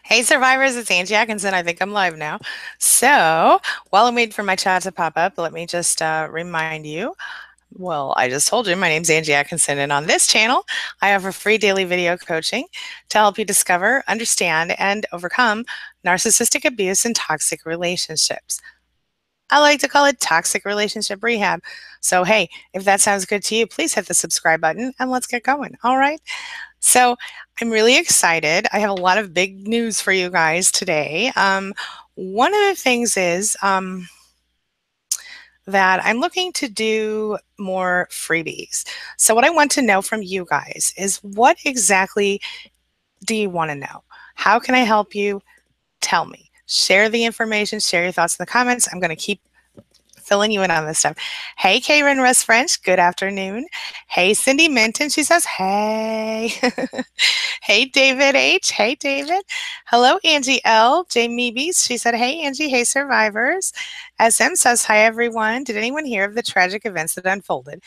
Hey survivors, it's Angie Atkinson. I think I'm live now. So while I'm waiting for my chat to pop up, let me just remind you. Well, I just told you my name's Angie Atkinson, and on this channel, I offer free daily video coaching to help you discover, understand, and overcome narcissistic abuse and toxic relationships. I like to call it toxic relationship rehab. So, hey, if that sounds good to you, please hit the subscribe button and let's get going. All right. So I'm really excited. I have a lot of big news for you guys today. One of the things is that I'm looking to do more freebies. So what I want to know from you guys is what exactly do you want to know? How can I help you? Tell me. Share the information, share your thoughts in the comments. I'm going to keep filling you in on this stuff. Hey, Karen Russ French, good afternoon. Hey, Cindy Minton, she says, hey. Hey, David H. Hey, David. Hello, Angie L. Jamie Beast, she said, hey, Angie. Hey, survivors. SM says, hi, everyone. Did anyone hear of the tragic events that unfolded?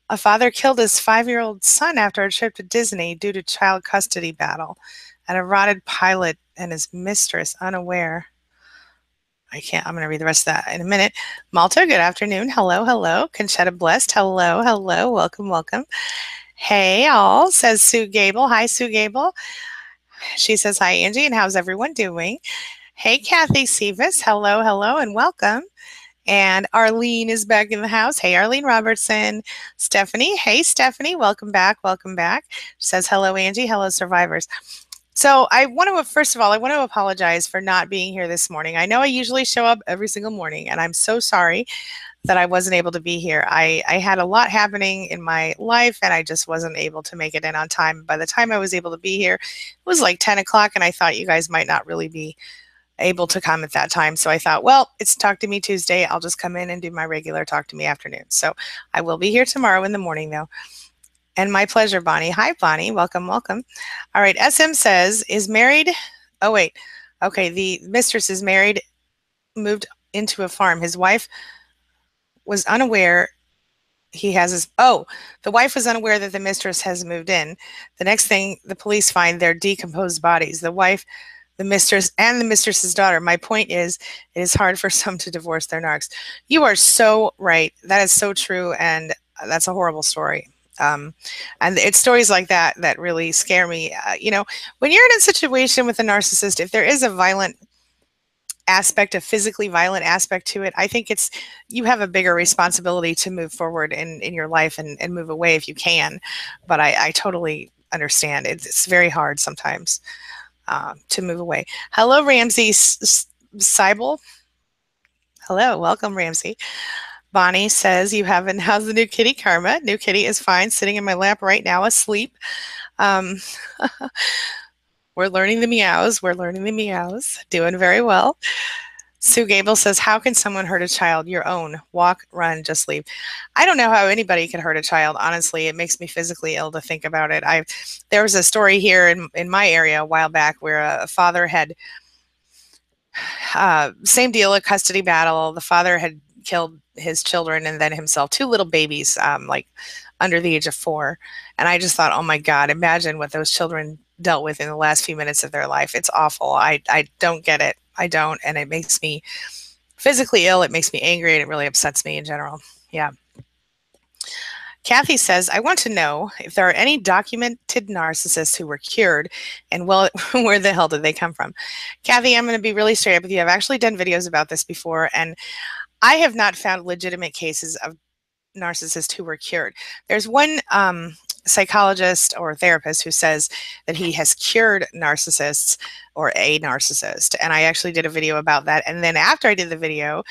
A father killed his 5-year-old son after a trip to Disney due to child custody battle, and a rotted pilot and his mistress unaware. I'm going to read the rest of that in a minute. Malta, good afternoon. Hello, hello. Conchetta Blessed, hello, hello. Welcome, welcome. Hey, all, says Sue Gable. Hi, Sue Gable. She says, hi, Angie, and how's everyone doing? Hey, Kathy Sivas. Hello, hello, and welcome. And Arlene is back in the house. Hey, Arlene Robertson. Stephanie. Hey, Stephanie. Welcome back. Welcome back. She says, hello, Angie. Hello, survivors. So first of all, I want to apologize for not being here this morning. I know I usually show up every single morning, and I'm so sorry that I wasn't able to be here. I had a lot happening in my life, and I just wasn't able to make it in on time. By the time I was able to be here, it was like 10 o'clock, and I thought you guys might not really be able to come at that time. So I thought, well, it's Talk to Me Tuesday. I'll just come in and do my regular Talk to Me afternoon. So I will be here tomorrow in the morning, though. And my pleasure, Bonnie. Hi, Bonnie. Welcome, welcome. All right. SM says, is married. Oh, wait. Okay. The mistress is married, moved into a farm. His wife was unaware the wife was unaware that the mistress has moved in. The next thing, the police find their decomposed bodies. The wife, the mistress, and the mistress's daughter. My point is, it is hard for some to divorce their narcs. You are so right. That is so true. And that's a horrible story. And it's stories like that that really scare me. When you're in a situation with a narcissist, if there is a violent aspect, a physically violent aspect to it, I think you have a bigger responsibility to move forward in your life and move away if you can. But I totally understand. It's very hard sometimes to move away. Hello, Ramsey Seibel. Hello, welcome, Ramsey. Bonnie says, how's the new kitty, Karma? New kitty is fine, sitting in my lap right now, asleep. We're learning the meows. Doing very well. Sue Gable says, how can someone hurt a child? Your own. Walk, run, just leave. I don't know how anybody can hurt a child. Honestly, it makes me physically ill to think about it. There was a story here in my area a while back where a father had, same deal, a custody battle. The father had killed his children and then himself, 2 little babies, like under the age of 4. And I just thought, oh my God, imagine what those children dealt with in the last few minutes of their life. It's awful. I don't get it. I don't. And it makes me physically ill. It makes me angry, and it really upsets me in general. Yeah. Kathy says, I want to know if there are any documented narcissists who were cured, and where the hell did they come from? Kathy, I'm going to be really straight up with you. I've actually done videos about this before, and I have not found legitimate cases of narcissists who were cured. There's one psychologist or therapist who says that he has cured narcissists or a narcissist. And I actually did a video about that. And then after I did the video,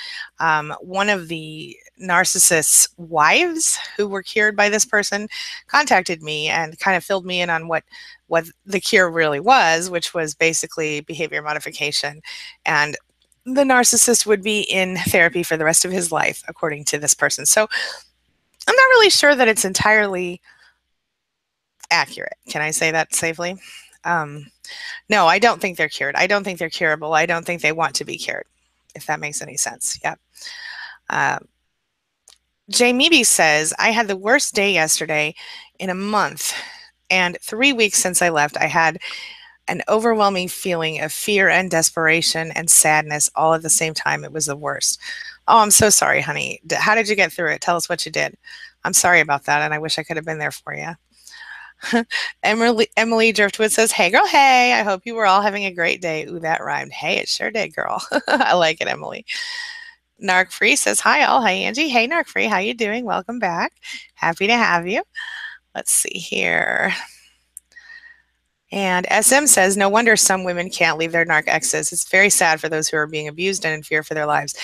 one of the narcissist's wives who were cured by this person contacted me and kind of filled me in on what the cure really was, which was basically behavior modification. And the narcissist would be in therapy for the rest of his life, according to this person. So I'm not really sure that it's entirely accurate. Can I say that safely? No, I don't think they're cured. I don't think they're curable. I don't think they want to be cured, if that makes any sense. Yeah. Jamie says, I had the worst day yesterday in a month, and 3 weeks since I left, I had an overwhelming feeling of fear and desperation and sadness all at the same time. It was the worst. Oh, I'm so sorry, honey. How did you get through it? Tell us what you did. I'm sorry about that, and I wish I could have been there for you. Emily Driftwood says, hey, girl, hey. I hope you were all having a great day. Ooh, that rhymed. Hey, it sure did, girl. I like it, Emily. Narc Free says, hi, all. Hi, Angie. Hey, Narc Free. How you doing? Welcome back. Happy to have you. Let's see here. And SM says, no wonder some women can't leave their narc exes. It's very sad for those who are being abused and in fear for their lives.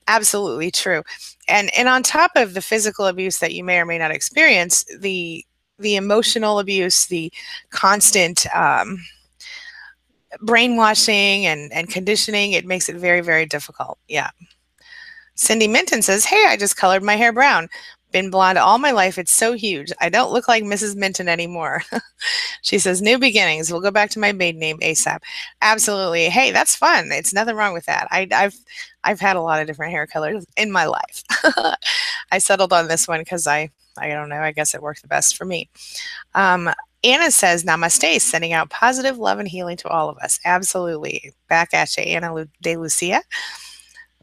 Absolutely true. And on top of the physical abuse that you may or may not experience, the emotional abuse, the constant brainwashing and conditioning, it makes it very, very difficult. Yeah. Cindy Minton says, hey, I just colored my hair brown. Been blonde all my life. It's so huge. I don't look like Mrs. Minton anymore. She says, new beginnings. We'll go back to my maiden name ASAP. Absolutely. Hey, that's fun. It's nothing wrong with that. I've had a lot of different hair colors in my life. I settled on this one because I don't know. I guess it worked the best for me. Anna says, namaste, sending out positive love and healing to all of us. Absolutely. Back at you, Anna De Lucia.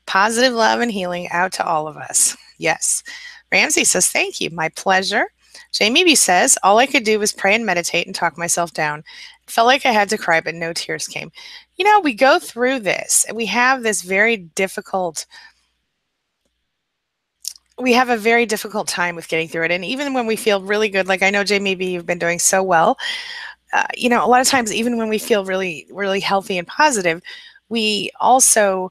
Positive love and healing out to all of us. Yes. Ramsey says, thank you. My pleasure. Jamie B says, all I could do was pray and meditate and talk myself down. It felt like I had to cry, but no tears came. You know, we go through this and we have a very difficult time with getting through it. And even when we feel really good, like I know, Jamie B, you've been doing so well. You know, a lot of times, even when we feel really, really healthy and positive, we also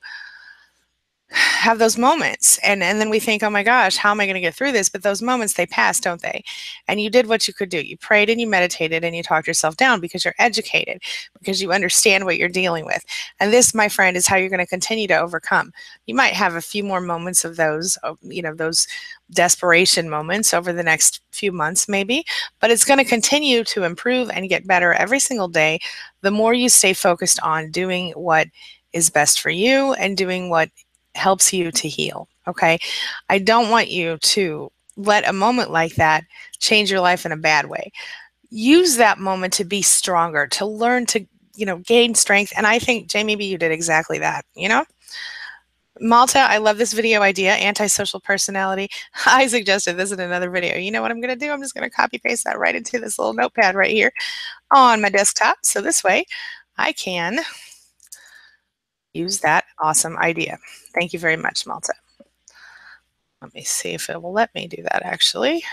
have those moments and then we think, oh my gosh, how am I going to get through this? But those moments, they pass, don't they? And you did what you could do. You prayed and you meditated and you talked yourself down because you're educated, because you understand what you're dealing with. And this, my friend, is how you're going to continue to overcome. You might have a few more moments of those, you know, those desperation moments over the next few months maybe, but it's going to continue to improve and get better every single day. The more you stay focused on doing what is best for you and doing what helps you to heal. Okay. I don't want you to let a moment like that change your life in a bad way. Use that moment to be stronger, to learn to, you know, gain strength. And I think, Jamie B, you did exactly that, you know? Malta, I love this video idea, antisocial personality. I suggested this in another video. You know what I'm going to do? I'm just going to copy paste that right into this little notepad right here on my desktop. So this way I can use that awesome idea. Thank you very much, Malta. Let me see if it will let me do that actually.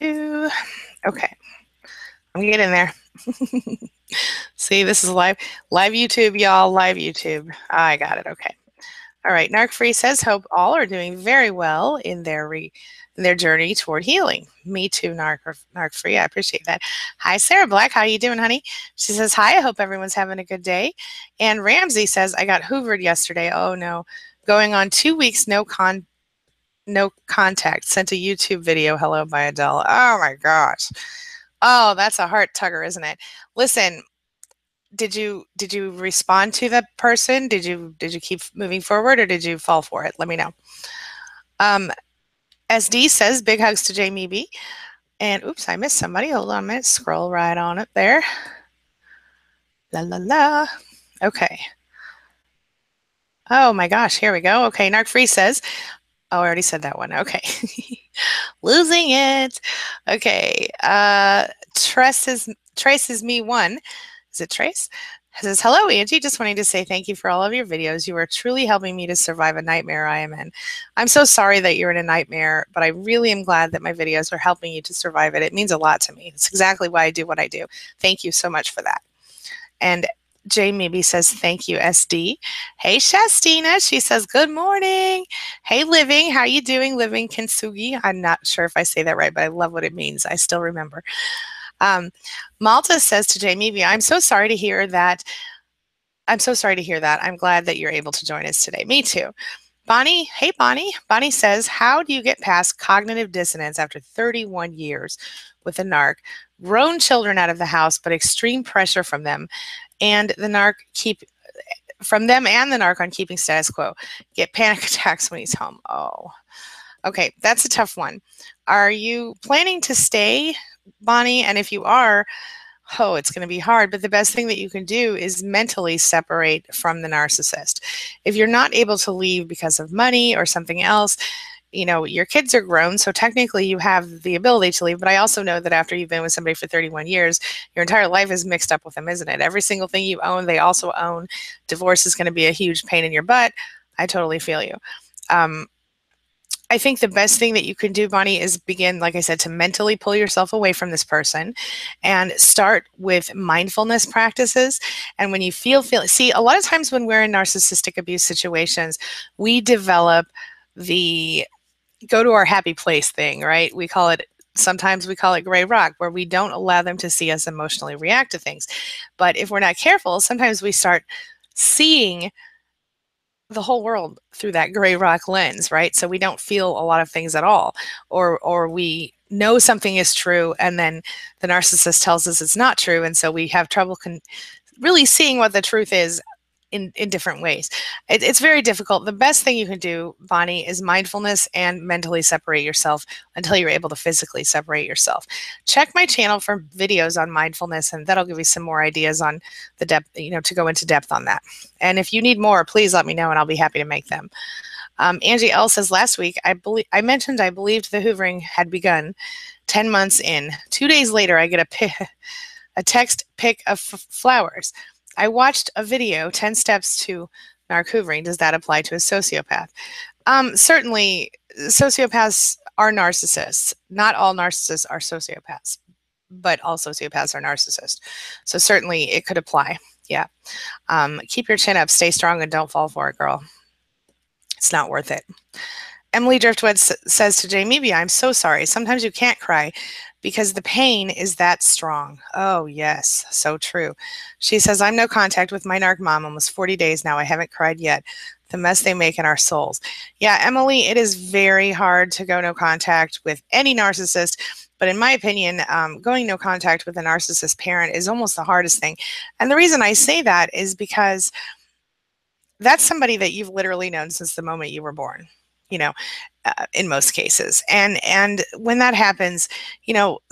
Okay, I'm getting there. See, this is live YouTube, y'all, live YouTube. I got it, okay. All right, Narc Free says, hope all are doing very well in their journey toward healing. Me too, Narc Free, I appreciate that. Hi, Sarah Black, how you doing, honey? She says, hi, I hope everyone's having a good day. And Ramsey says, I got hoovered yesterday. Oh no, going on 2 weeks, no contact, sent a YouTube video, hello by Adele. Oh my gosh. Oh, that's a heart tugger, isn't it? Listen, did you respond to the person? Did you keep moving forward or did you fall for it? Let me know. SD says, big hugs to Jamie B. And oops, I missed somebody. Hold on a minute. Scroll right on up there. La la la. Okay. Oh my gosh, here we go. Okay, Narc Free says, oh, I already said that one. Okay. Losing it. Okay. Trace is me one. Is it Trace? It says, hello, Angie. Just wanting to say thank you for all of your videos. You are truly helping me to survive a nightmare I am in. I'm so sorry that you're in a nightmare, but I really am glad that my videos are helping you to survive it. It means a lot to me. It's exactly why I do what I do. Thank you so much for that. And Jay maybe says, thank you, SD. Hey, Shastina. She says, good morning. Hey, Living. How you doing, Living Kintsugi? I'm not sure if I say that right, but I love what it means. I still remember. Malta says to Jamie B, I'm so sorry to hear that. I'm so sorry to hear that. I'm glad that you're able to join us today. Me too. Bonnie, hey Bonnie. Bonnie says, how do you get past cognitive dissonance after 31 years with a narc? Grown children out of the house, but extreme pressure from them and the narc on keeping status quo. Get panic attacks when he's home. Oh, okay. That's a tough one. Are you planning to stay, Bonnie? And if you are, Oh, it's going to be hard, but the best thing that you can do is mentally separate from the narcissist. If you're not able to leave because of money or something else, your kids are grown, so technically you have the ability to leave. But I also know that after you've been with somebody for 31 years, your entire life is mixed up with them, isn't it? Every single thing you own, they also own. Divorce is going to be a huge pain in your butt. I totally feel you. Um, I think the best thing that you can do, Bonnie, is begin, like I said, to mentally pull yourself away from this person and start with mindfulness practices. And when you see, a lot of times when we're in narcissistic abuse situations, we develop the go to our happy place thing, right? Sometimes we call it gray rock, where we don't allow them to see us emotionally react to things. But if we're not careful, sometimes we start seeing the whole world through that gray rock lens, right? So we don't feel a lot of things at all, or we know something is true and then the narcissist tells us it's not true, and so we have trouble really seeing what the truth is in different ways. It's very difficult. The best thing you can do, Bonnie, is mindfulness and mentally separate yourself until you're able to physically separate yourself. Check my channel for videos on mindfulness, and that'll give you some more ideas on the depth, to go into depth on that. And if you need more, please let me know and I'll be happy to make them. Angie L says, last week, I mentioned I believed the hoovering had begun 10 months in. 2 days later, I get a text pic of flowers. I watched a video, 10 steps to narc hoovering. Does that apply to a sociopath? Certainly, sociopaths are narcissists. Not all narcissists are sociopaths, but all sociopaths are narcissists. So certainly it could apply. Yeah. Keep your chin up, stay strong, and don't fall for it, girl. It's not worth it. Emily Driftwood says to Jamie, I'm so sorry. Sometimes you can't cry because the pain is that strong. Oh, yes, so true. She says, I'm no contact with my narc mom, almost 40 days now. I haven't cried yet. The mess they make in our souls. Yeah, Emily, it is very hard to go no contact with any narcissist. But in my opinion, going no contact with a narcissist parent is almost the hardest thing. And the reason I say that is because that's somebody that you've literally known since the moment you were born. In most cases. And when that happens,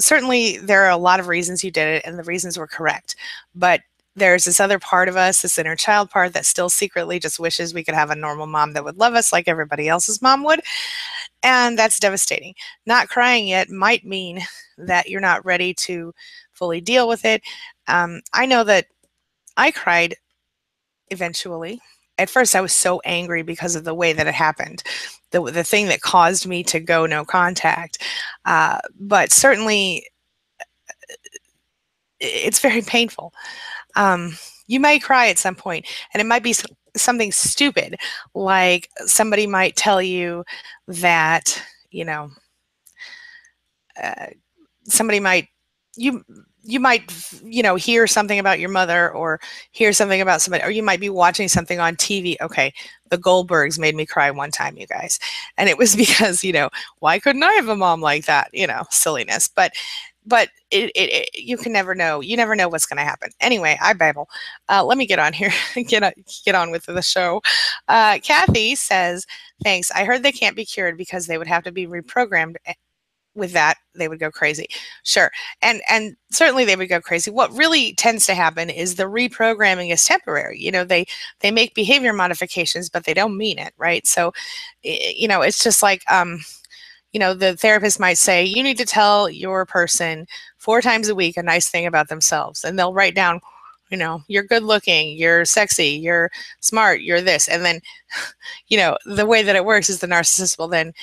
certainly there are a lot of reasons you did it and the reasons were correct. But there's this other part of us, this inner child part, that still secretly just wishes we could have a normal mom that would love us like everybody else's mom would. And that's devastating. Not crying yet might mean that you're not ready to fully deal with it. I know that I cried eventually. At first, I was so angry because of the way that it happened, the thing that caused me to go no contact. But certainly, it's very painful. You might cry at some point, and it might be something stupid, like somebody might tell you that, somebody might, you might, hear something about your mother or hear something about somebody, or you might be watching something on TV. Okay, the Goldbergs made me cry one time, you guys. And it was because, why couldn't I have a mom like that? Silliness. But you can never know. You never know what's going to happen. Anyway, I babble. Let me get on here, get on with the show. Kathy says, thanks. I heard they can't be cured because they would have to be reprogrammed. With that, they would go crazy. Sure. And certainly they would go crazy. What really tends to happen is the reprogramming is temporary. They make behavior modifications, but they don't mean it, right? So, it's just like, the therapist might say, you need to tell your person 4 times a week a nice thing about themselves. And they'll write down, you're good looking, you're sexy, you're smart, you're this. And then, the way that it works is the narcissist will then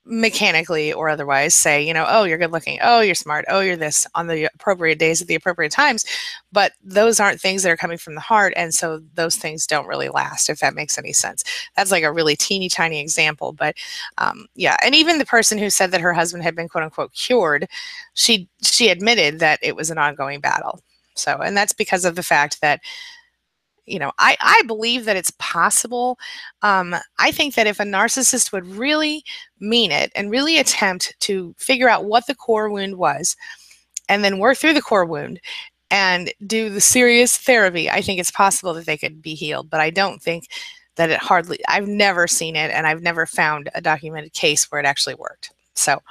mechanically or otherwise say, oh, you're good looking, oh, you're smart, oh, you're this, on the appropriate days at the appropriate times. But those aren't things that are coming from the heart. And so those things don't really last, if that makes any sense. That's like a really teeny tiny example. But yeah. And even the person who said that her husband had been, quote unquote, cured, she admitted that it was an ongoing battle. So, and that's because of the fact that, I believe that it's possible. I think that if a narcissist would really mean it and really attempt to figure out what the core wound was and then work through the core wound and do the serious therapy, I think it's possible that they could be healed. But I don't think that I've never seen it, and I've never found a documented case where it actually worked. So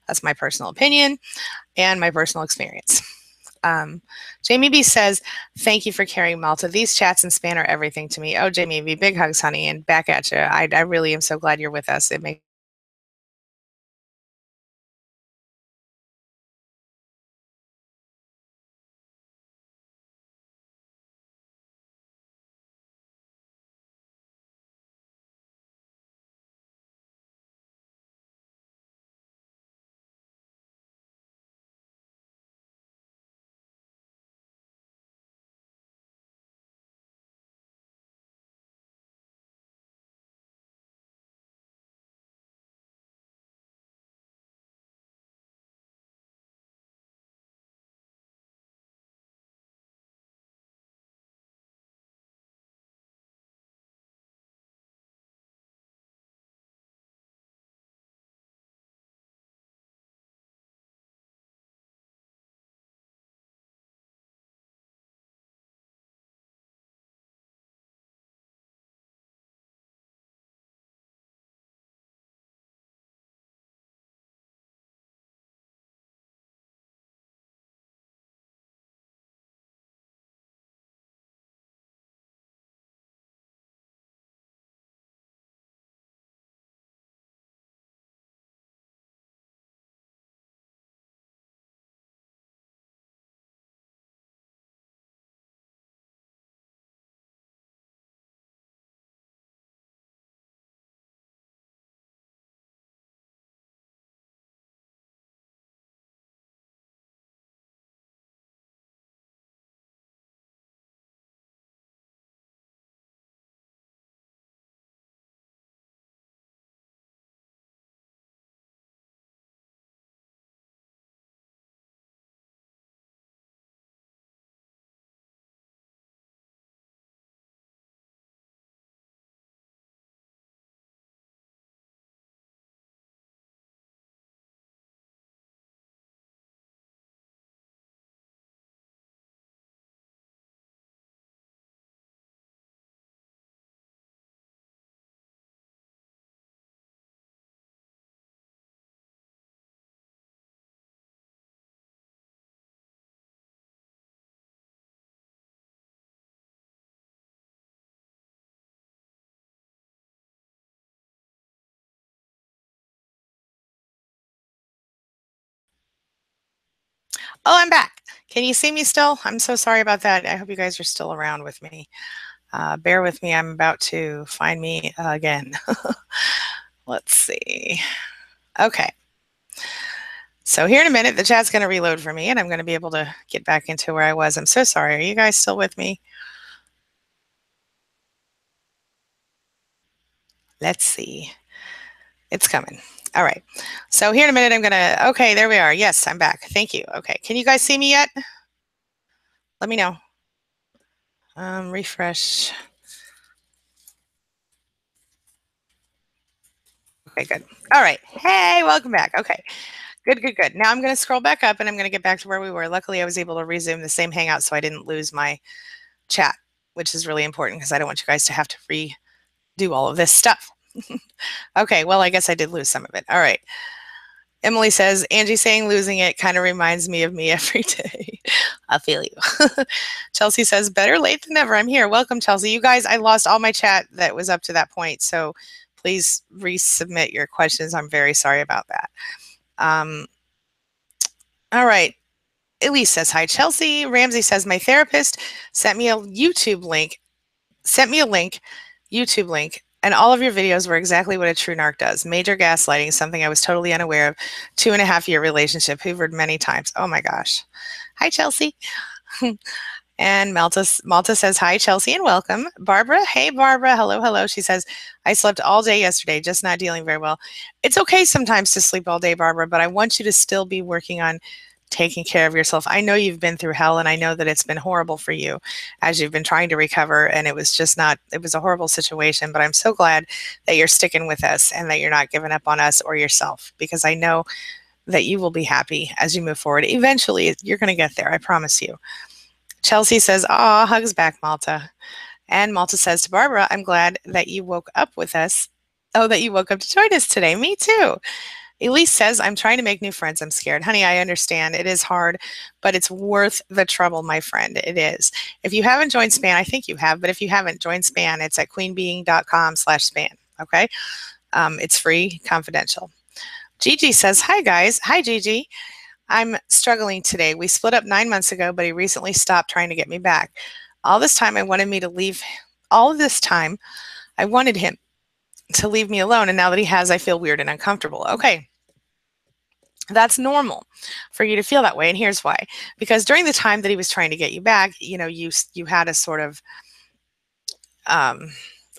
that's my personal opinion and my personal experience. Jamie B says, thank you for carrying Malta. These chats and span are everything to me. Oh, Jamie B, big hugs, honey, and back at you. I really am so glad you're with us. It makes Oh, I'm back. Can you see me still? I'm so sorry about that. I hope you guys are still around with me. Bear with me. I'm about to find me again. Let's see. Okay. So here in a minute, the chat's going to reload for me and I'm going to be able to get back into where I was. I'm so sorry. Are you guys still with me? Let's see. It's coming. All right. So here in a minute, I'm going to, okay, there we are. Yes, I'm back. Thank you. Okay. Can you guys see me yet? Let me know. Refresh. Okay, good. All right. Hey, welcome back. Okay. Good, good, good. Now I'm going to scroll back up and I'm going to get back to where we were. Luckily, I was able to resume the same Hangout so I didn't lose my chat, which is really important because I don't want you guys to have to redo all of this stuff. Okay, well, I guess I did lose some of it. All right. Emily says, Angie saying losing it kind of reminds me of me every day. I feel you. Chelsea says, better late than never. I'm here. Welcome, Chelsea. You guys, I lost all my chat that was up to that point. So please resubmit your questions. I'm very sorry about that. All right. Elise says, hi, Chelsea. Ramsey says, my therapist sent me a YouTube link, YouTube link, and all of your videos were exactly what a true narc does. Major gaslighting, something I was totally unaware of. 2.5-year relationship, hoovered many times. Oh my gosh. Hi, Chelsea. And Malta says, hi, Chelsea, and welcome. Barbara, hey, Barbara. Hello, hello. She says, I slept all day yesterday, just not dealing very well. It's okay sometimes to sleep all day, Barbara, but I want you to still be working on taking care of yourself. I know you've been through hell, and I know that it's been horrible for you as you've been trying to recover, and it was a horrible situation, but I'm so glad that you're sticking with us and that you're not giving up on us or yourself, because I know that you will be happy as you move forward. Eventually, you're going to get there. I promise you. Chelsea says, aw, hugs back, Malta. And Malta says to Barbara, I'm glad that you woke up with us. Oh, that you woke up to join us today. Me too. Elise says, I'm trying to make new friends. I'm scared. Honey, I understand. It is hard, but it's worth the trouble, my friend. It is. If you haven't joined SPAN, I think you have, but if you haven't joined SPAN, it's at queenbeing.com/SPAN. Okay. It's free, confidential. Gigi says, hi guys. Hi, Gigi. I'm struggling today. We split up 9 months ago, but he recently stopped trying to get me back. All this time I wanted me to leave. All of this time I wanted him to leave me alone. And now that he has, I feel weird and uncomfortable. Okay. That's normal for you to feel that way. And here's why. Because during the time that he was trying to get you back, you know, you had a sort of,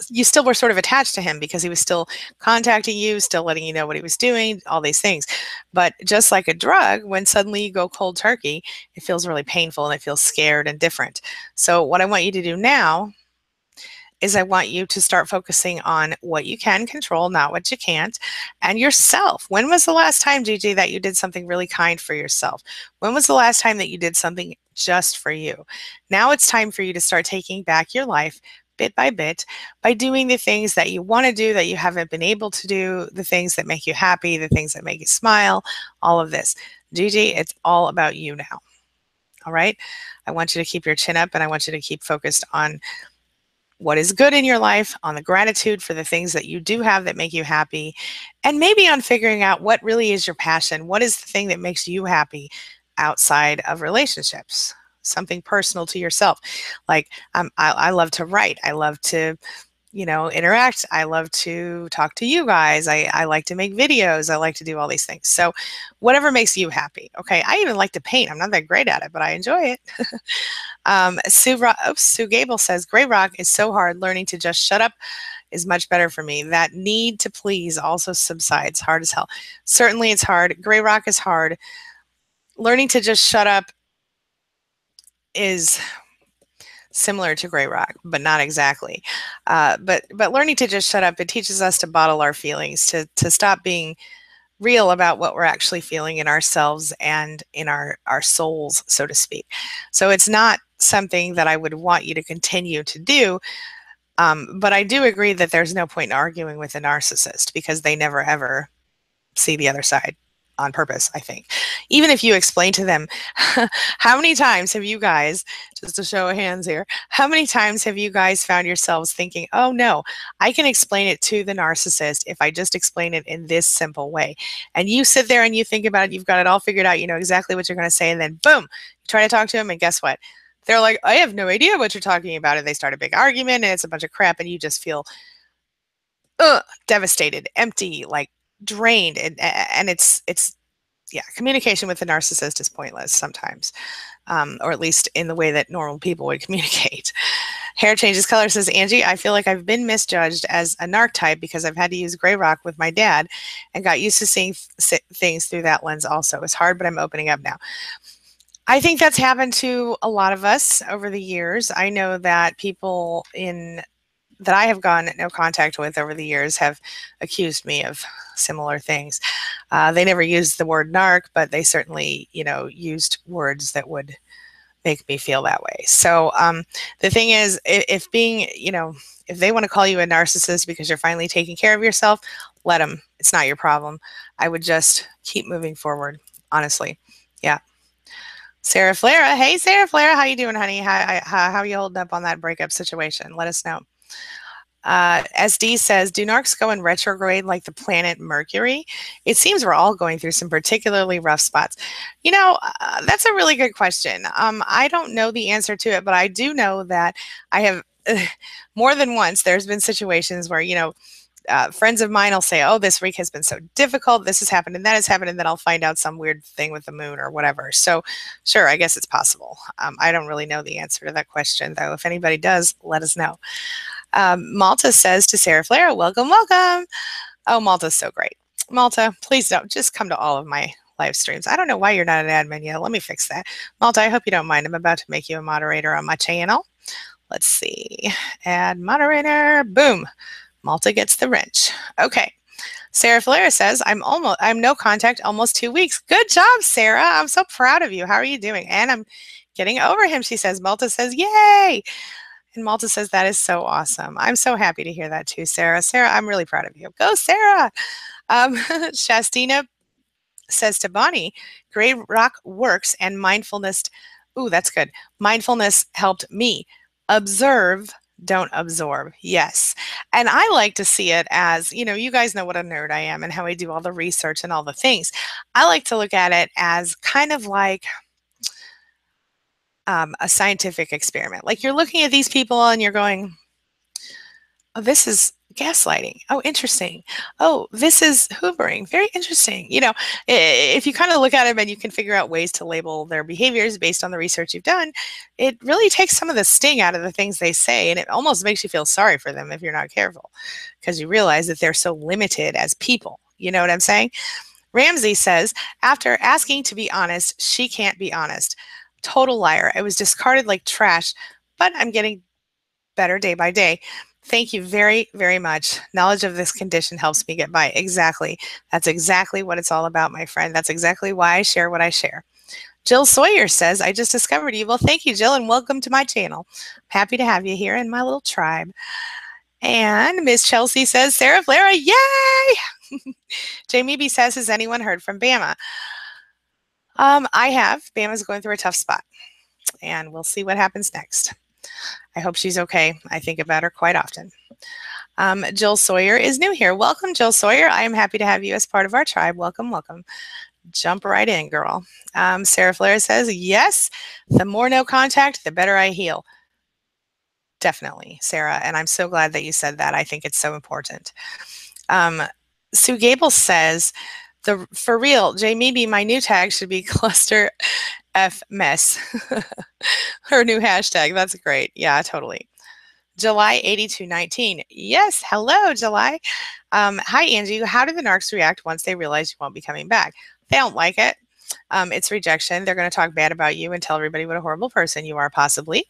you still were sort of attached to him because he was still contacting you, still letting you know what he was doing, all these things. But just like a drug, when suddenly you go cold turkey, it feels really painful and it feels scared and different. So what I want you to do now is I want you to start focusing on what you can control, not what you can't, and yourself. When was the last time, Gigi, that you did something really kind for yourself? When was the last time that you did something just for you? Now it's time for you to start taking back your life bit by bit by doing the things that you want to do that you haven't been able to do, the things that make you happy, the things that make you smile, all of this. Gigi, it's all about you now. All right? I want you to keep your chin up and I want you to keep focused on what is good in your life, on the gratitude for the things that you do have that make you happy, and maybe on figuring out what really is your passion. What is the thing that makes you happy outside of relationships? Something personal to yourself. Like I love to write. I love to, you know, interact. I love to talk to you guys. I like to make videos. I like to do all these things. So whatever makes you happy. Okay. I even like to paint. I'm not that great at it, but I enjoy it. Sue Gable says, Gray Rock is so hard. Learning to just shut up is much better for me. That need to please also subsides. Hard as hell. Certainly it's hard. Gray Rock is hard. Learning to just shut up is similar to Gray Rock, but not exactly. But learning to just shut up, it teaches us to bottle our feelings, to stop being real about what we're actually feeling in ourselves and in our souls, so to speak. So it's not something that I would want you to continue to do. But I do agree that there's no point in arguing with a narcissist because they never ever see the other side on purpose, I think. Even if you explain to them, how many times have you guys, just a show of hands here, how many times have you guys found yourselves thinking, oh no, I can explain it to the narcissist if I just explain it in this simple way. And you sit there and you think about it, you've got it all figured out, you know exactly what you're going to say, and then boom, you try to talk to them, and guess what? They're like, I have no idea what you're talking about. And they start a big argument, and it's a bunch of crap, and you just feel devastated, empty, like drained, and it's yeah, communication with the narcissist is pointless sometimes, or at least in the way that normal people would communicate. Hair changes color says, Angie, I feel like I've been misjudged as a narc type because I've had to use Gray Rock with my dad and got used to seeing things through that lens also. It's hard, but I'm opening up now. I think that's happened to a lot of us over the years. I know that people that I have gone no contact with over the years have accused me of similar things. They never used the word narc, but they certainly, you know, used words that would make me feel that way. So the thing is, if being, you know, if they want to call you a narcissist because you're finally taking care of yourself, let them. It's not your problem. I would just keep moving forward, honestly. Yeah. Sarah Flera. Hey, Sarah Flera. How you doing, honey? How are you holding up on that breakup situation? Let us know. SD says, do narcs go in retrograde like the planet Mercury? It seems we're all going through some particularly rough spots. You know, that's a really good question. I don't know the answer to it, but I do know that I have more than once, there's been situations where, you know, friends of mine will say, oh, this week has been so difficult. This has happened and that has happened. And then I'll find out some weird thing with the moon or whatever. So sure, I guess it's possible. I don't really know the answer to that question, though. If anybody does, let us know. Malta says to Sarah Flare, welcome, welcome. Oh, Malta's so great. Malta, please don't just come to all of my live streams. I don't know why you're not an admin yet. Let me fix that. Malta, I hope you don't mind. I'm about to make you a moderator on my channel. Let's see. Add moderator. Boom. Malta gets the wrench. Okay. Sarah Flare says, I'm no contact almost 2 weeks. Good job, Sarah. I'm so proud of you. How are you doing? And I'm getting over him, she says. Malta says, yay. And Malta says, that is so awesome. I'm so happy to hear that too, Sarah. Sarah, I'm really proud of you. Go, Sarah. Shastina says to Bonnie, Gray Rock works and mindfulness. Ooh, that's good. Mindfulness helped me. Observe, don't absorb. Yes. And I like to see it as, you guys know what a nerd I am and how I do all the research and all the things. I like to look at it as kind of like a scientific experiment. Like you're looking at these people and you're going, oh, this is gaslighting. Oh, interesting. Oh, this is hoovering. Very interesting. If you kind of look at them and you can figure out ways to label their behaviors based on the research you've done, it really takes some of the sting out of the things they say. And it almost makes you feel sorry for them if you're not careful, because you realize that they're so limited as people. You know what I'm saying? Ramsey says, after asking to be honest, she can't be honest. Total liar. I was discarded like trash, but I'm getting better day by day. Thank you very, very much. Knowledge of this condition helps me get by. Exactly. That's exactly what it's all about, my friend. That's exactly why I share what I share. Jill Sawyer says, I just discovered you. Well, thank you, Jill, and welcome to my channel. Happy to have you here in my little tribe. And Miss Chelsea says, Sarah Flara, yay! Jamie B says, has anyone heard from Bama? I have. Bama's going through a tough spot, and we'll see what happens next. I hope she's okay. I think about her quite often. Jill Sawyer is new here. Welcome, Jill Sawyer. I am happy to have you as part of our tribe. Welcome, welcome. Jump right in, girl. Sarah Flair says, yes, the more no contact, the better I heal. Definitely, Sarah, and I'm so glad that you said that. I think it's so important. Sue Gable says, for real, Jamie, my new tag should be cluster F mess. Her new hashtag. That's great. Yeah, totally. July 8219. Yes. Hello, July. Hi, Angie. How do the narcs react once they realize you won't be coming back? They don't like it. It's rejection. They're going to talk bad about you and tell everybody what a horrible person you are, possibly.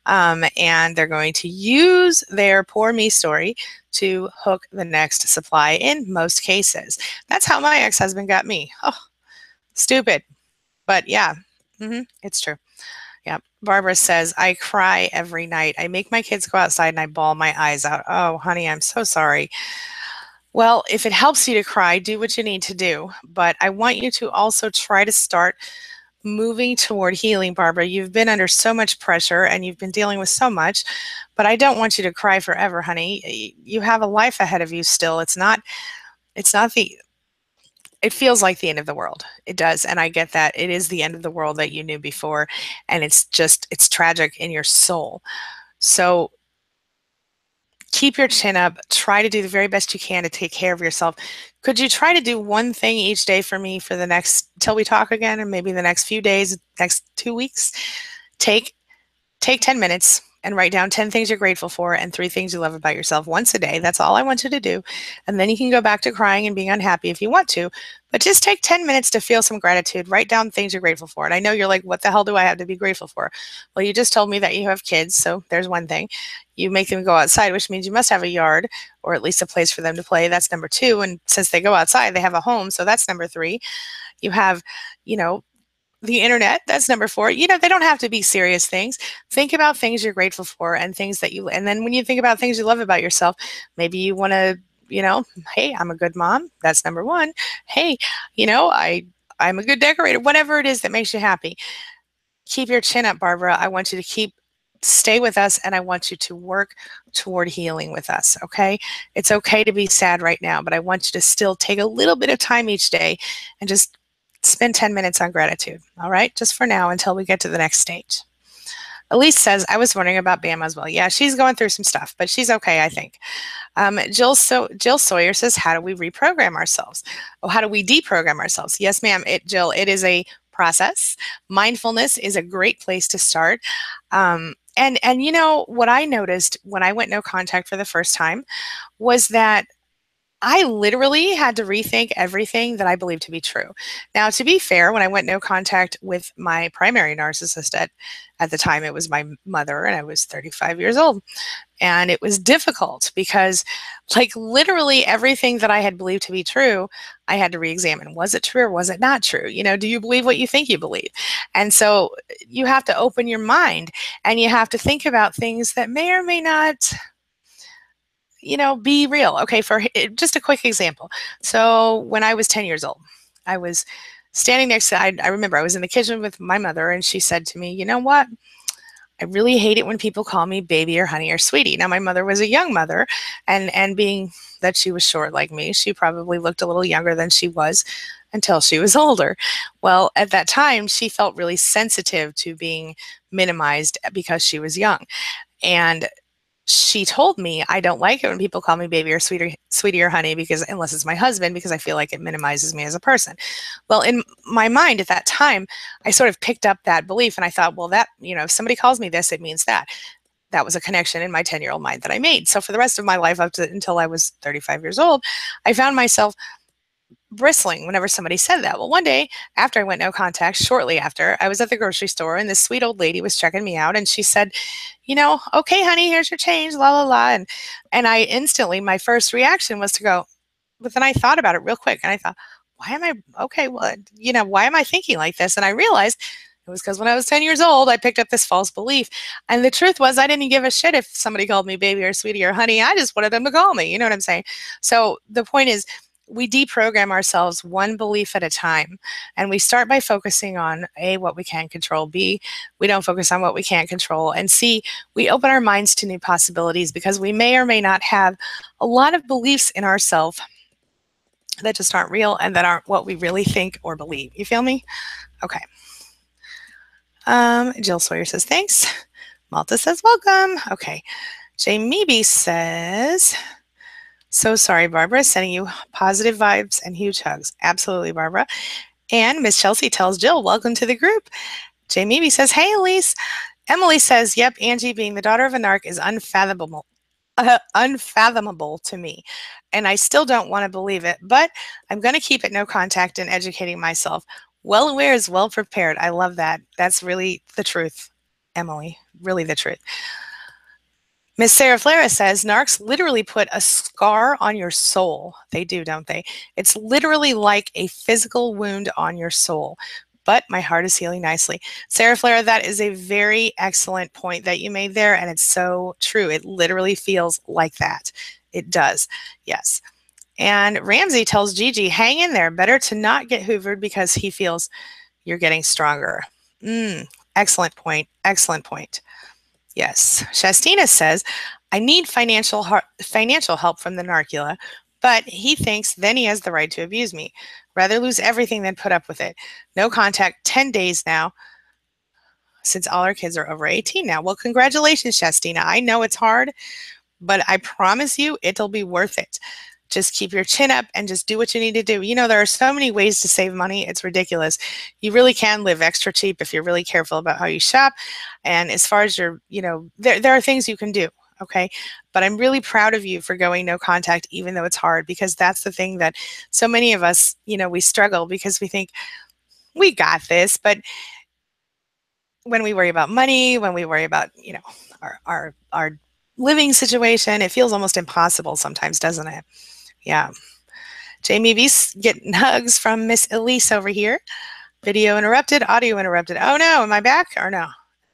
And they're going to use their poor me story to hook the next supply in most cases. That's how my ex-husband got me. Oh, stupid. But yeah, it's true. Yeah. Barbara says, I cry every night. I make my kids go outside and I bawl my eyes out. Oh, honey, I'm so sorry. Well, if it helps you to cry, do what you need to do. But I want you to also try to start moving toward healing, Barbara. You've been under so much pressure and you've been dealing with so much, but I don't want you to cry forever, honey. You have a life ahead of you still. It feels like the end of the world. It does. And I get that. It is the end of the world that you knew before. And it's tragic in your soul. So keep your chin up. Try to do the very best you can to take care of yourself. Could you try to do one thing each day for me for the next, till we talk again, and maybe the next few days, next 2 weeks? Take 10 minutes and write down 10 things you're grateful for and 3 things you love about yourself once a day. That's all I want you to do. And then you can go back to crying and being unhappy if you want to, but just take 10 minutes to feel some gratitude. Write down things you're grateful for. And I know you're like, what the hell do I have to be grateful for? Well, you just told me that you have kids, so there's one thing. You make them go outside, which means you must have a yard or at least a place for them to play. That's number 2. And since they go outside, they have a home. So that's number 3. You have, the internet. That's number 4. They don't have to be serious things. Think about things you're grateful for and things that and then when you think about things you love about yourself, maybe you want to, hey, I'm a good mom. That's number 1. Hey, I'm a good decorator, whatever it is that makes you happy. Keep your chin up, Barbara. I want you to stay with us, and I want you to work toward healing with us, okay? It's okay to be sad right now, but I want you to still take a little bit of time each day and just spend 10 minutes on gratitude, all right? Just for now until we get to the next stage. Elise says, I was wondering about Bama as well. Yeah, she's going through some stuff, but she's okay, I think. Jill Sawyer says, how do we reprogram ourselves? Oh, how do we deprogram ourselves? Yes, ma'am, Jill, it is a process. Mindfulness is a great place to start. And what I noticed when I went no contact for the first time was that I literally had to rethink everything that I believed to be true. Now, to be fair, when I went no contact with my primary narcissist at the time, it was my mother, and I was 35 years old. And it was difficult because, literally everything that I had believed to be true, I had to re-examine. Was it true or was it not true? Do you believe what you think you believe? And so you have to open your mind, and you have to think about things that may or may not be real. Okay, for just a quick example. So when I was 10 years old, I was standing next to, I remember I was in the kitchen with my mother, and she said to me, you know what? I really hate it when people call me baby or honey or sweetie. Now, my mother was a young mother, and being that she was short like me, she probably looked a little younger than she was until she was older. Well, at that time, she felt really sensitive to being minimized because she was young. And she told me, I don't like it when people call me baby or sweetie or honey, because unless it's my husband, because I feel like it minimizes me as a person. Well, in my mind at that time, I sort of picked up that belief, and I thought, well, that, if somebody calls me this, it means that. That was a connection in my 10-year-old mind that I made. So for the rest of my life, until I was 35 years old, I found myself bristling whenever somebody said that. Well, one day after I went no contact, shortly after, I was at the grocery store, and this sweet old lady was checking me out, and she said, okay, honey, here's your change, la la la. And I instantly, my first reaction was to go, but then I thought about it real quick, and I thought, why am I okay? Well, why am I thinking like this? And I realized it was because when I was 10 years old, I picked up this false belief. And the truth was, I didn't give a shit if somebody called me baby or sweetie or honey. I just wanted them to call me. You know what I'm saying? So the point is, we deprogram ourselves one belief at a time. And we start by focusing on A, what we can control, B, we don't focus on what we can't control, and C, we open our minds to new possibilities, because we may or may not have a lot of beliefs in ourselves that just aren't real and that aren't what we really think or believe. You feel me? Okay. Jill Sawyer says, thanks. Malta says, welcome. Okay. Jamie B says, so sorry, Barbara, sending you positive vibes and huge hugs. Absolutely, Barbara. And Miss Chelsea tells Jill, welcome to the group. Jamie B says, hey, Elise. Emily says, yep, Angie, being the daughter of a narc is unfathomable to me. And I still don't want to believe it, but I'm going to keep it no contact and educating myself. Well aware is well prepared. I love that. That's really the truth, Emily. Really the truth. Miss Sarah Flara says, narcs literally put a scar on your soul. They do, don't they? It's literally like a physical wound on your soul. But my heart is healing nicely. Sarah Flara, that is a very excellent point that you made there, and it's so true. It literally feels like that. It does, yes. And Ramsey tells Gigi, hang in there. Better to not get hoovered because he feels you're getting stronger. Excellent point. Excellent point. Yes. Shastina says, I need financial help from the narcula, but he thinks then he has the right to abuse me. Rather lose everything than put up with it. No contact, 10 days now, since all our kids are over 18 now. Well, congratulations, Shastina. I know it's hard, but I promise you it'll be worth it. Just keep your chin up and just do what you need to do. There are so many ways to save money. It's ridiculous. You really can live extra cheap if you're really careful about how you shop. And as far as there are things you can do. Okay. But I'm really proud of you for going no contact, even though it's hard, because that's the thing that so many of us, we struggle because we think we got this. But when we worry about money, when we worry about, our living situation, it feels almost impossible sometimes, doesn't it? Yeah. Jamie B's getting hugs from Miss Elise over here. Video interrupted, audio interrupted. Oh no, am I back or no? Am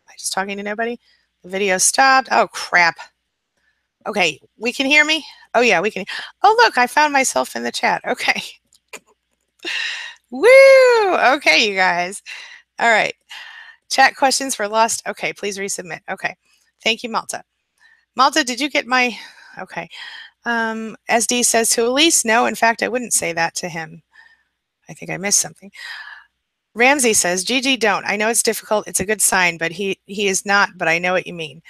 I just talking to nobody? The video stopped. Oh crap. Okay, we can hear me? Oh yeah, we can. Oh look, I found myself in the chat. Okay. Woo! Okay, you guys. All right. Chat questions for lost. Okay, please resubmit. Okay. Thank you, Malta. Malta, did you get my... Okay. SD says to Elise, no, in fact, I wouldn't say that to him. I think I missed something. Ramsey says, Gigi, don't. I know it's difficult. It's a good sign, but he is not, but I know what you mean.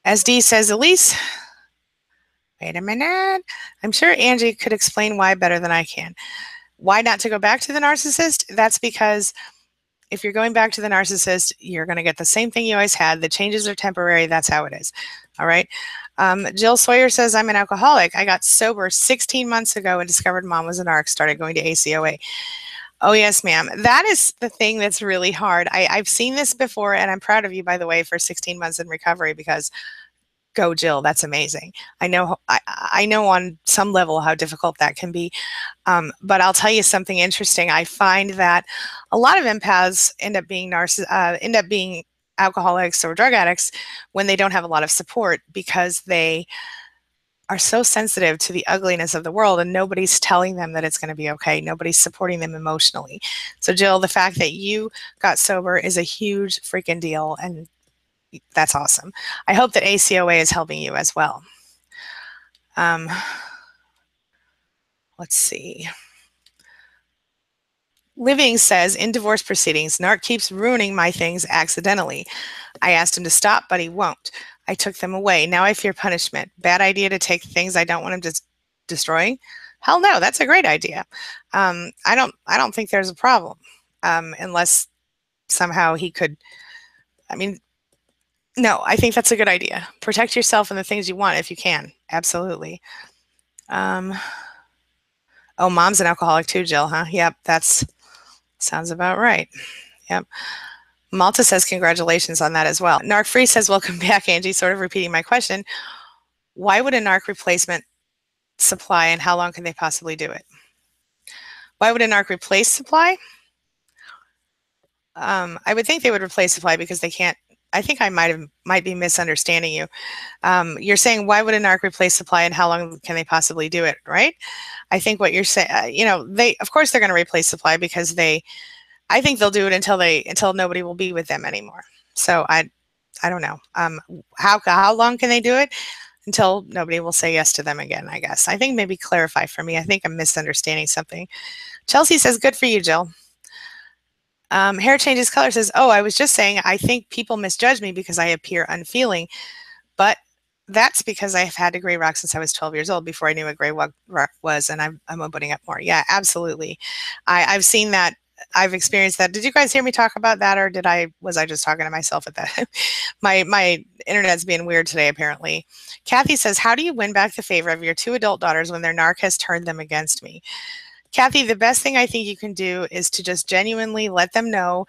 SD says, Elise, wait a minute. I'm sure Angie could explain why better than I can. Why not to go back to the narcissist? That's because if you're going back to the narcissist, you're going to get the same thing you always had. The changes are temporary. That's how it is. All right. Jill Sawyer says, I'm an alcoholic. I got sober 16 months ago and discovered mom was a narc, started going to ACOA. Oh, yes, ma'am. That is the thing that's really hard. I've seen this before, and I'm proud of you, by the way, for 16 months in recovery, because go, Jill. That's amazing. I know on some level how difficult that can be. But I'll tell you something interesting. I find that a lot of empaths end up being alcoholics or drug addicts when they don't have a lot of support, because they are so sensitive to the ugliness of the world, and nobody's telling them that it's going to be okay. Nobody's supporting them emotionally. So Jill, the fact that you got sober is a huge freaking deal, and that's awesome. I hope that ACOA is helping you as well. Let's see. Living says, in divorce proceedings, Narc keeps ruining my things accidentally. I asked him to stop, but he won't. I took them away. Now I fear punishment. Bad idea to take things I don't want him to destroy? Hell no, that's a great idea. I don't think there's a problem, unless somehow he could. I mean, no, I think that's a good idea. Protect yourself and the things you want if you can. Absolutely. Oh, mom's an alcoholic too, Jill, huh? Yep, that's sounds about right. Yep. Malta says congratulations on that as well. Narc Free says, welcome back, Angie. Sort of repeating my question. Why would a narc replacement supply, and how long can they possibly do it? Why would a narc replace supply? I would think they would replace supply because they can't. I think I might be misunderstanding you. You're saying, why would a narc replace supply and how long can they possibly do it, right? I think what you're saying, of course they're going to replace supply because I think they'll do it until nobody will be with them anymore. So I don't know. How long can they do it? Until nobody will say yes to them again, I guess. I think maybe clarify for me. I think I'm misunderstanding something. Chelsea says, good for you, Jill. Hair changes color says, oh, I was just saying, I think people misjudge me because I appear unfeeling, but that's because I've had a gray rock since I was 12 years old before I knew what gray rock was, and I'm opening up more. Yeah, absolutely. I've seen that. I've experienced that. Did you guys hear me talk about that, or was I just talking to myself at that? My internet's being weird today, apparently. Kathy says, how do you win back the favor of your 2 adult daughters when their narc has turned them against me? Kathy, the best thing I think you can do is to just genuinely let them know,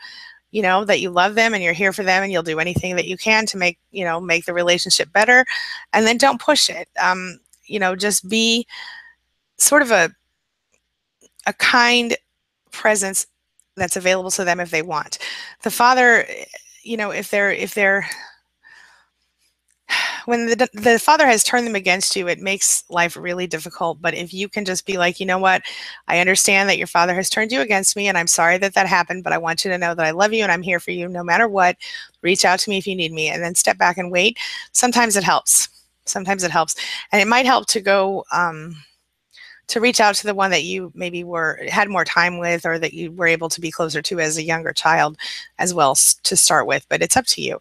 that you love them and you're here for them and you'll do anything that you can to make the relationship better. And then don't push it. Just be sort of a kind presence that's available to them if they want. The father, if they're when the father has turned them against you, it makes life really difficult. But if you can just be like, you know what, I understand that your father has turned you against me, and I'm sorry that happened, but I want you to know that I love you and I'm here for you no matter what. Reach out to me if you need me, and then step back and wait. Sometimes it helps. And it might help to go to reach out to the one that you maybe had more time with, or that you were able to be closer to as a younger child as well to start with. But it's up to you.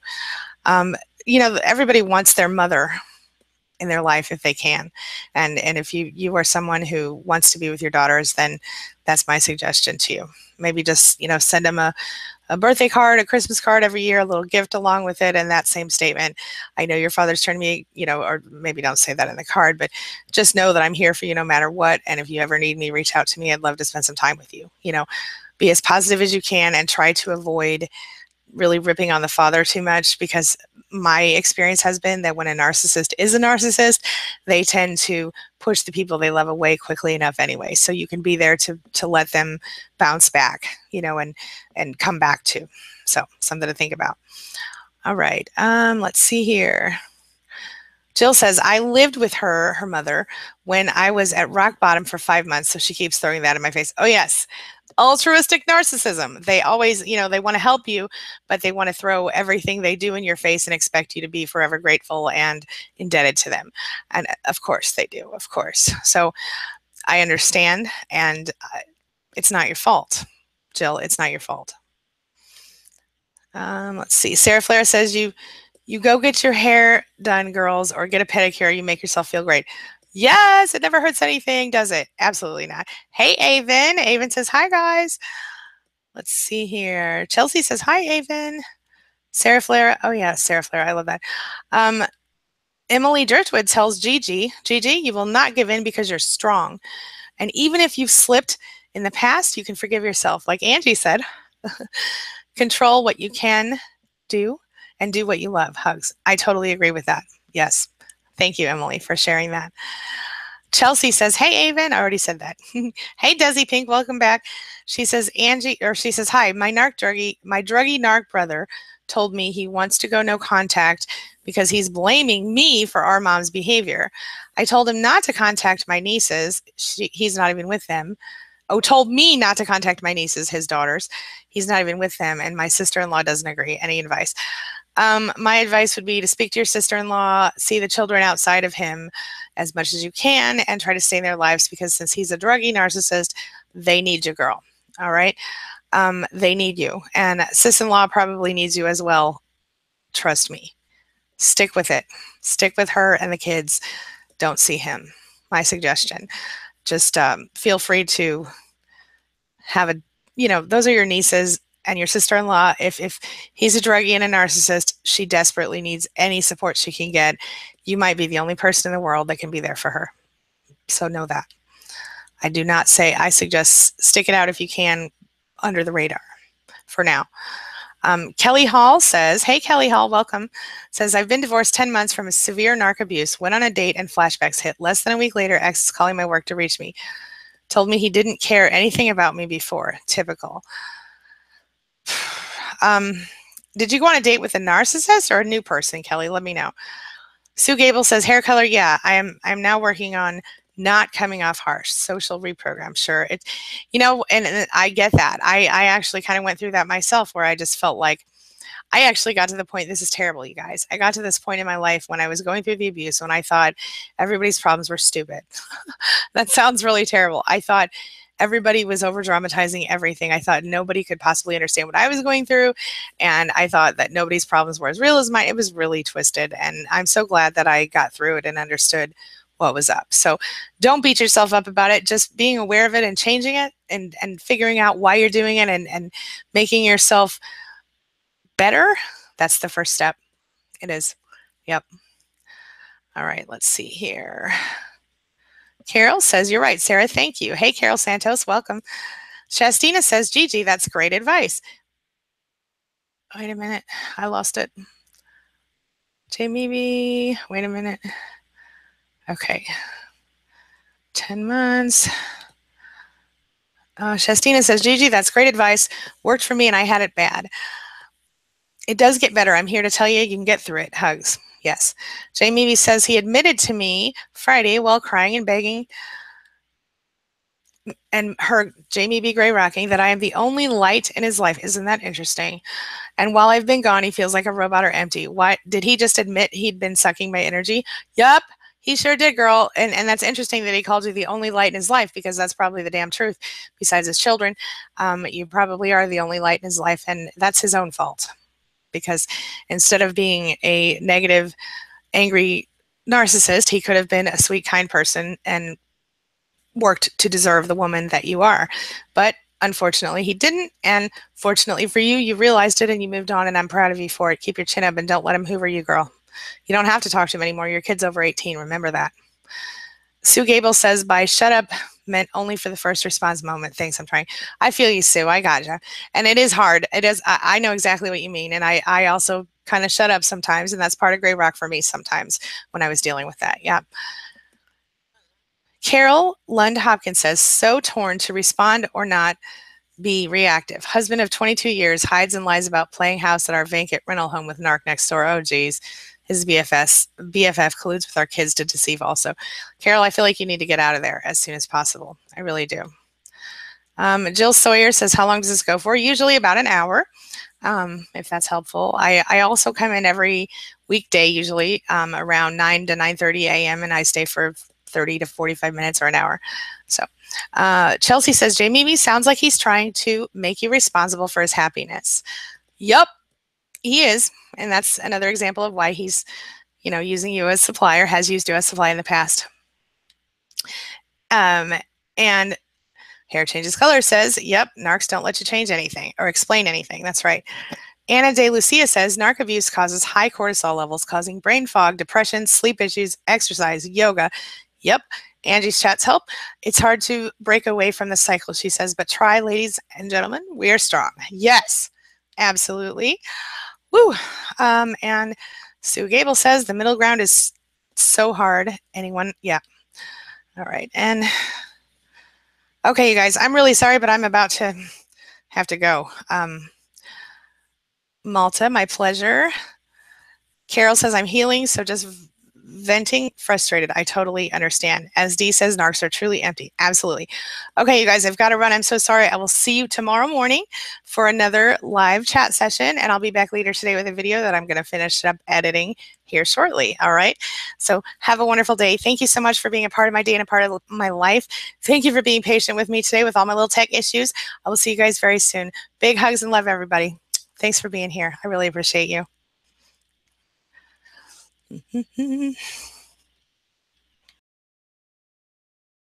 Everybody wants their mother in their life if they can. And if you are someone who wants to be with your daughters, then that's my suggestion to you. Maybe just, send them a birthday card, a Christmas card every year, a little gift along with it, and that same statement. I know your father's turned me, or maybe don't say that in the card, but just know that I'm here for you no matter what. And if you ever need me, reach out to me. I'd love to spend some time with you. Be as positive as you can and try to avoid really ripping on the father too much, because my experience has been that when a narcissist is a narcissist, they tend to push the people they love away quickly enough anyway. So you can be there to let them bounce back, and come back to. So something to think about. All right. Let's see here. Jill says, I lived with her mother, when I was at rock bottom for 5 months. So she keeps throwing that in my face. Oh, yes. Altruistic narcissism. They always, they want to help you, but they want to throw everything they do in your face and expect you to be forever grateful and indebted to them. And of course they do, of course. So I understand, and it's not your fault, Jill. It's not your fault. Let's see. Sarah Flair says, you go get your hair done, girls, or get a pedicure. You make yourself feel great. Yes, it never hurts anything, does it? Absolutely not. Hey, Avon. Avon says, hi, guys. Let's see here. Chelsea says, hi, Avon. Sarah Flair. Oh, yeah, Sarah Flair. I love that. Emily Dirtwood tells Gigi, you will not give in because you're strong. And even if you've slipped in the past, you can forgive yourself. Like Angie said, control what you can do and do what you love. Hugs. I totally agree with that. Yes. Thank you, Emily, for sharing that. Chelsea says, hey, Avon. I already said that. Hey, Desi Pink, welcome back. She says, hi, my druggy narc brother told me he wants to go no contact because he's blaming me for our mom's behavior. I told him not to contact my nieces. He's not even with them. Oh, told me not to contact my nieces, his daughters. He's not even with them, and my sister-in-law doesn't agree. Any advice? My advice would be to speak to your sister-in-law, see the children outside of him as much as you can, and try to stay in their lives, because since he's a druggie narcissist, they need you, girl. All right? They need you. And sis-in-law probably needs you as well. Trust me. Stick with it. Stick with her and the kids. Don't see him. My suggestion. Just feel free to have a, those are your nieces and your sister-in-law. If he's a druggie and a narcissist, she desperately needs any support she can get. You might be the only person in the world that can be there for her. So know that. I suggest stick it out if you can under the radar for now. Kelly Hall says, hey, Kelly Hall, welcome. Says, I've been divorced 10 months from a severe narc abuse, went on a date and flashbacks hit. Less than a week later, ex is calling my work to reach me. Told me he didn't care anything about me before. Typical. Did you go on a date with a narcissist or a new person, Kelly? Let me know. Sue Gable says, hair color, yeah. I'm now working on not coming off harsh. Social reprogram, sure. It, and I get that. I actually kind of went through that myself, where I just felt like I actually got to the point, this is terrible, you guys. I got to this point in my life when I was going through the abuse, when I thought everybody's problems were stupid. That sounds really terrible. I thought everybody was over dramatizing everything. I thought nobody could possibly understand what I was going through. And I thought that nobody's problems were as real as mine. It was really twisted. And I'm so glad that I got through it and understood what was up. So don't beat yourself up about it. Just being aware of it and changing it and figuring out why you're doing it and making yourself better. That's the first step. It is. Yep. All right, let's see here. Carol says, you're right, Sarah. Thank you. Hey, Carol Santos, welcome. Shastina says, Gigi, that's great advice. Wait a minute. I lost it. Jamie, wait a minute. Okay. 10 months. Shastina says, Gigi, that's great advice. Worked for me and I had it bad. It does get better. I'm here to tell you, you can get through it. Hugs. Yes. Jamie says he admitted to me Friday while crying and begging and her Jamie B. Gray rocking that I am the only light in his life. Isn't that interesting? And while I've been gone, he feels like a robot or empty. Why did he just admit he'd been sucking my energy? Yup. He sure did, girl. And that's interesting that he called you the only light in his life, because that's probably the damn truth. Besides his children, you probably are the only light in his life, and that's his own fault. Because instead of being a negative, angry narcissist, he could have been a sweet, kind person and worked to deserve the woman that you are. But unfortunately, he didn't. And fortunately for you, you realized it and you moved on, and I'm proud of you for it. Keep your chin up and don't let him hoover you, girl. You don't have to talk to him anymore. Your kid's over 18. Remember that. Sue Gable says, by shut up meant only for the first response moment. Thanks, I'm trying. I feel you, Sue. I gotcha. And it is hard. It is. I know exactly what you mean. And I also kind of shut up sometimes. And that's part of Gray Rock for me sometimes when I was dealing with that. Yeah. Carol Lund Hopkins says, so torn to respond or not. Be reactive. Husband of 22 years hides and lies about playing house at our vacant rental home with narc next door. Oh, geez. His BFF colludes with our kids to deceive also. Carol, I feel like you need to get out of there as soon as possible. I really do. Jill Sawyer says, how long does this go for? Usually about an hour, if that's helpful. I also come in every weekday, usually around 9 to 9:30 a.m. and I stay for 30 to 45 minutes or an hour. So Chelsea says, Jamie sounds like he's trying to make you responsible for his happiness. Yup, he is. And that's another example of why he's, using you as supplier, has used you as supply in the past. And Hair Changes Color says, yep, narcs don't let you change anything or explain anything. That's right. Anna De Lucia says, narc abuse causes high cortisol levels, causing brain fog, depression, sleep issues, exercise, yoga. Yep. Angie's chats help. It's hard to break away from the cycle, she says, but try, ladies and gentlemen. We are strong. Yes, absolutely. Woo. And Sue Gable says, the middle ground is so hard. Anyone? Yeah. All right. And okay, you guys, I'm really sorry, but I'm about to have to go. Malta, my pleasure. Carol says, I'm healing, so just venting, frustrated. I totally understand. As Dee says, narcs are truly empty. Absolutely. Okay, you guys, I've got to run. I'm so sorry. I will see you tomorrow morning for another live chat session, and I'll be back later today with a video that I'm going to finish up editing here shortly. All right. So have a wonderful day. Thank you so much for being a part of my day and a part of my life. Thank you for being patient with me today with all my little tech issues. I will see you guys very soon. Big hugs and love, everybody. Thanks for being here. I really appreciate you.